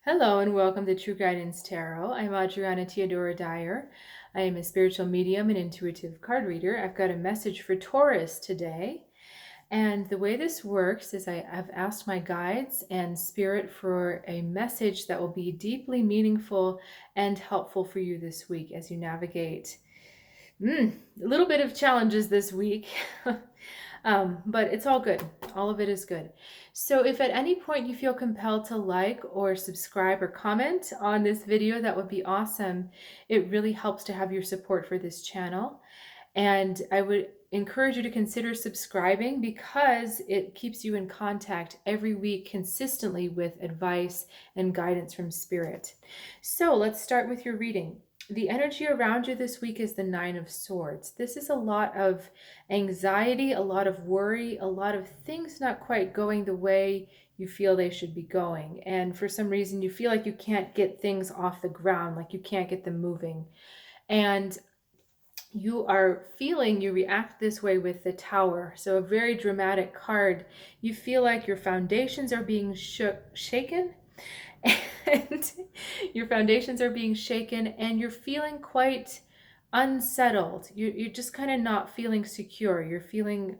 Hello and welcome to True Guidance Tarot. I'm Adriana Teodoro-Dier. I am a spiritual medium and intuitive card reader. I've got a message for Taurus today. And the way this works is I've asked my guides and spirit for a message that will be deeply meaningful and helpful for you this week as you navigate a little bit of challenges this week. But it's all good. All of it is good. So if at any point you feel compelled to like or subscribe or comment on this video, that would be awesome. It really helps to have your support for this channel. And I would encourage you to consider subscribing because it keeps you in contact every week consistently with advice and guidance from Spirit. So let's start with your reading. The energy around you this week is the Nine of Swords. This is a lot of anxiety, a lot of worry, a lot of things not quite going the way you feel they should be going. And for some reason, you feel like you can't get things off the ground, like you can't get them moving. And you are feeling you react this way with the Tower. So a very dramatic card. You feel like your foundations are being shaken and your foundations are being shaken and you're feeling quite unsettled. You're just kind of not feeling secure. You're feeling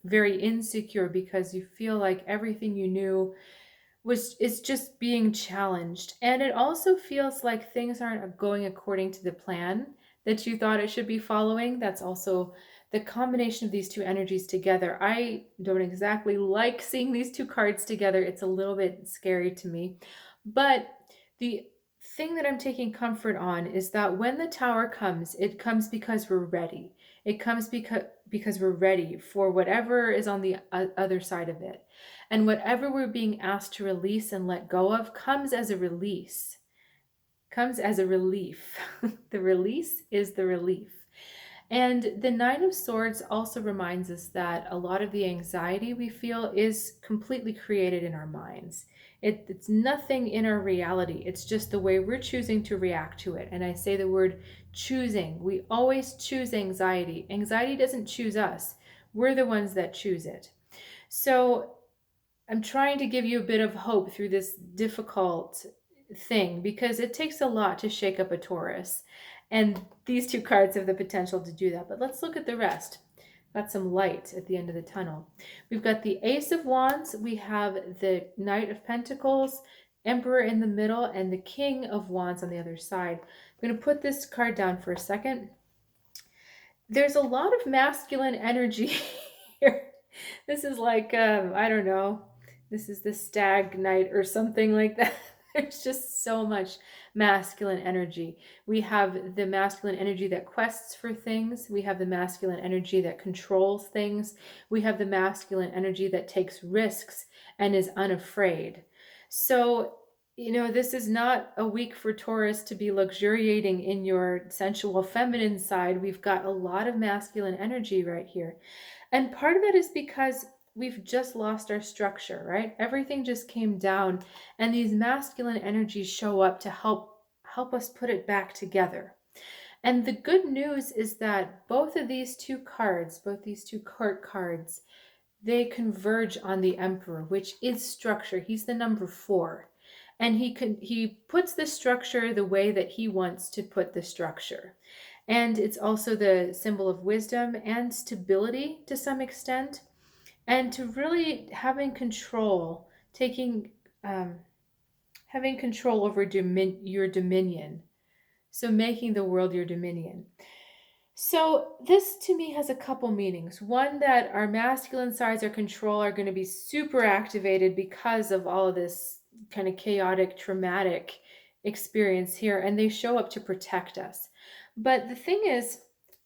very insecure because you feel like everything you knew is just being challenged. And it also feels like things aren't going according to the plan that you thought it should be following. That's also the combination of these two energies together. I don't exactly like seeing these two cards together. It's a little bit scary to me. But the thing that I'm taking comfort on is that when the Tower comes, it comes because we're ready. It comes because we're ready for whatever is on the other side of it. And whatever we're being asked to release and let go of comes as a release, comes as a relief. The release is the relief. And the Nine of Swords also reminds us that a lot of the anxiety we feel is completely created in our minds. It's nothing in our reality. It's just the way we're choosing to react to it. And I say the word choosing. We always choose anxiety. Anxiety doesn't choose us. We're the ones that choose it. So I'm trying to give you a bit of hope through this difficult thing because it takes a lot to shake up a Taurus. And these two cards have the potential to do that. But let's look at the rest. Got some light at the end of the tunnel. We've got the Ace of Wands. We have the Knight of Pentacles, Emperor in the middle, and the King of Wands on the other side. I'm going to put this card down for a second. There's a lot of masculine energy here. This is like, I don't know, this is the Stag Night or something like that. There's just so much masculine energy. We have the masculine energy that quests for things. We have the masculine energy that controls things. We have the masculine energy that takes risks and is unafraid. So, this is not a week for Taurus to be luxuriating in your sensual feminine side. We've got a lot of masculine energy right here. And part of that is because we've just lost our structure, right? Everything just came down and these masculine energies show up to help us put it back together. And the good news is that both of these two cards, both these two court cards, they converge on the Emperor, which is structure. He's the number 4. And he puts the structure the way that he wants to put the structure. And it's also the symbol of wisdom and stability to some extent. And to really having control, having control over your dominion. So making the world your dominion. So this to me has a couple meanings. One, that our masculine sides, our control, are going to be super activated because of all of this kind of chaotic, traumatic experience here, and they show up to protect us. But the thing is,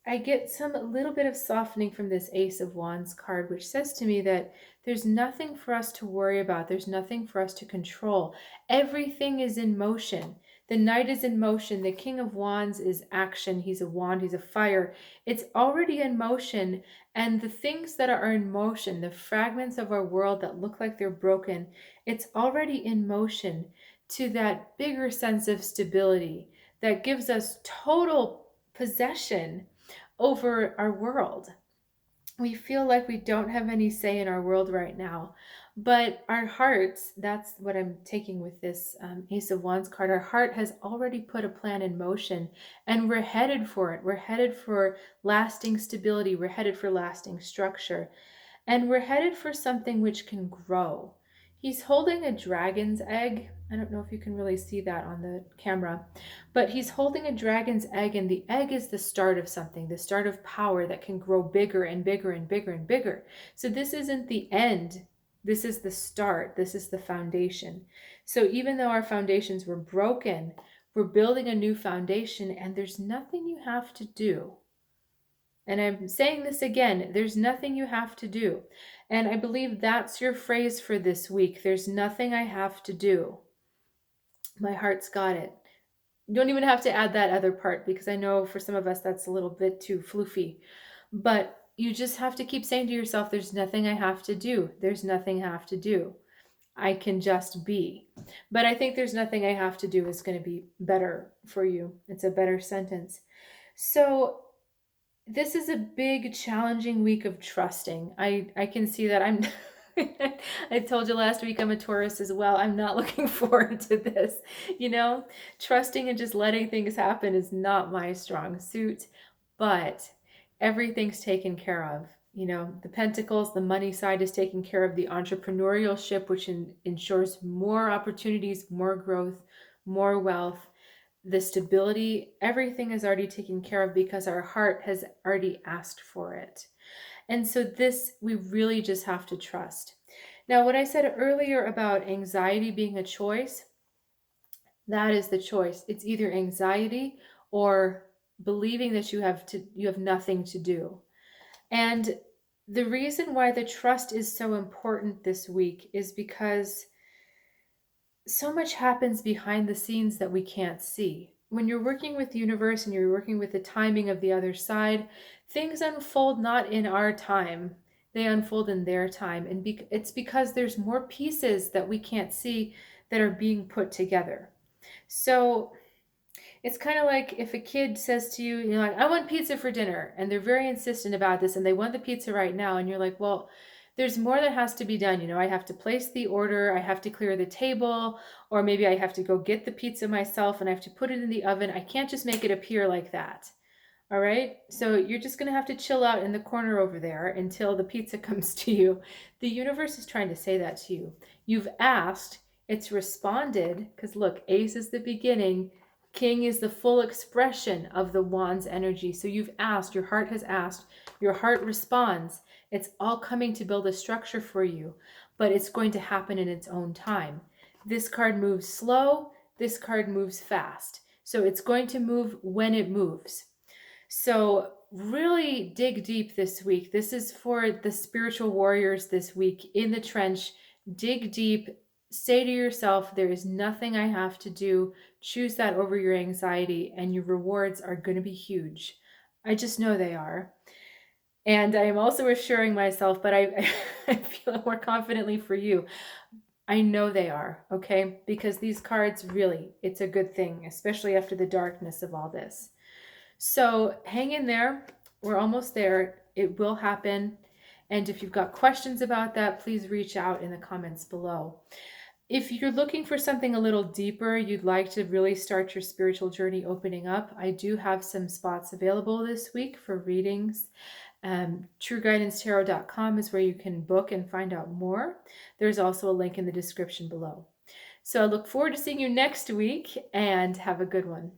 I get a little bit of softening from this Ace of Wands card, which says to me that there's nothing for us to worry about. There's nothing for us to control. Everything is in motion. The Knight is in motion. The King of Wands is action. He's a wand. He's a fire. It's already in motion. And the things that are in motion, the fragments of our world that look like they're broken, it's already in motion to that bigger sense of stability that gives us total possession over our world. We feel like we don't have any say in our world right now, But our hearts, that's what I'm taking with this Ace of Wands card. Our heart has already put a plan in motion and we're headed for it. We're headed for lasting stability. We're headed for lasting structure. And we're headed for something which can grow. He's holding a dragon's egg. I don't know if you can really see that on the camera, but he's holding a dragon's egg, and the egg is the start of something, the start of power that can grow bigger and bigger and bigger and bigger. So this isn't the end. This is the start. This is the foundation. So even though our foundations were broken, we're building a new foundation, and there's nothing you have to do. And I'm saying this again, there's nothing you have to do. And I believe that's your phrase for this week. There's nothing I have to do. My heart's got it. You don't even have to add that other part, because I know for some of us that's a little bit too floofy. But you just have to keep saying to yourself, there's nothing I have to do. There's nothing I have to do. I can just be. But I think there's nothing I have to do is going to be better for you. It's a better sentence. So this is a big, challenging week of trusting. I can see that I'm I told you last week I'm a Taurus as well. I'm not looking forward to this. Trusting and just letting things happen is not my strong suit, but everything's taken care of. The Pentacles, the money side is taken care of, the entrepreneurial ship, which ensures more opportunities, more growth, more wealth, the stability, everything is already taken care of because our heart has already asked for it. And so this, we really just have to trust. Now, what I said earlier about anxiety being a choice, that is the choice. It's either anxiety or believing that you have nothing to do. And the reason why the trust is so important this week is because so much happens behind the scenes that we can't see. When you're working with the universe and you're working with the timing of the other side, things unfold not in our time. They unfold in their time. And it's because there's more pieces that we can't see that are being put together. So it's kind of like if a kid says to you, like, I want pizza for dinner, and they're very insistent about this and they want the pizza right now, and you're like, well, there's more that has to be done. I have to place the order, I have to clear the table, or maybe I have to go get the pizza myself and I have to put it in the oven. I can't just make it appear like that. All right. So you're just going to have to chill out in the corner over there until the pizza comes to you. The universe is trying to say that to you. You've asked, it's responded, because look, Ace is the beginning. King is the full expression of the Wand's energy. So you've asked, your heart has asked, your heart responds. It's all coming to build a structure for you, but it's going to happen in its own time. This card moves slow, this card moves fast. So it's going to move when it moves. So really dig deep this week. This is for the spiritual warriors this week in the trench. Dig deep. Say to yourself, there is nothing I have to do. Choose that over your anxiety, and your rewards are going to be huge. I just know they are. And I am also assuring myself, but I feel more confidently for you. I know they are, okay? Because these cards really, it's a good thing, especially after the darkness of all this. So hang in there. We're almost there. It will happen. And if you've got questions about that, please reach out in the comments below. If you're looking for something a little deeper, you'd like to really start your spiritual journey opening up, I do have some spots available this week for readings. TrueGuidanceTarot.com is where you can book and find out more. There's also a link in the description below. So I look forward to seeing you next week, and have a good one.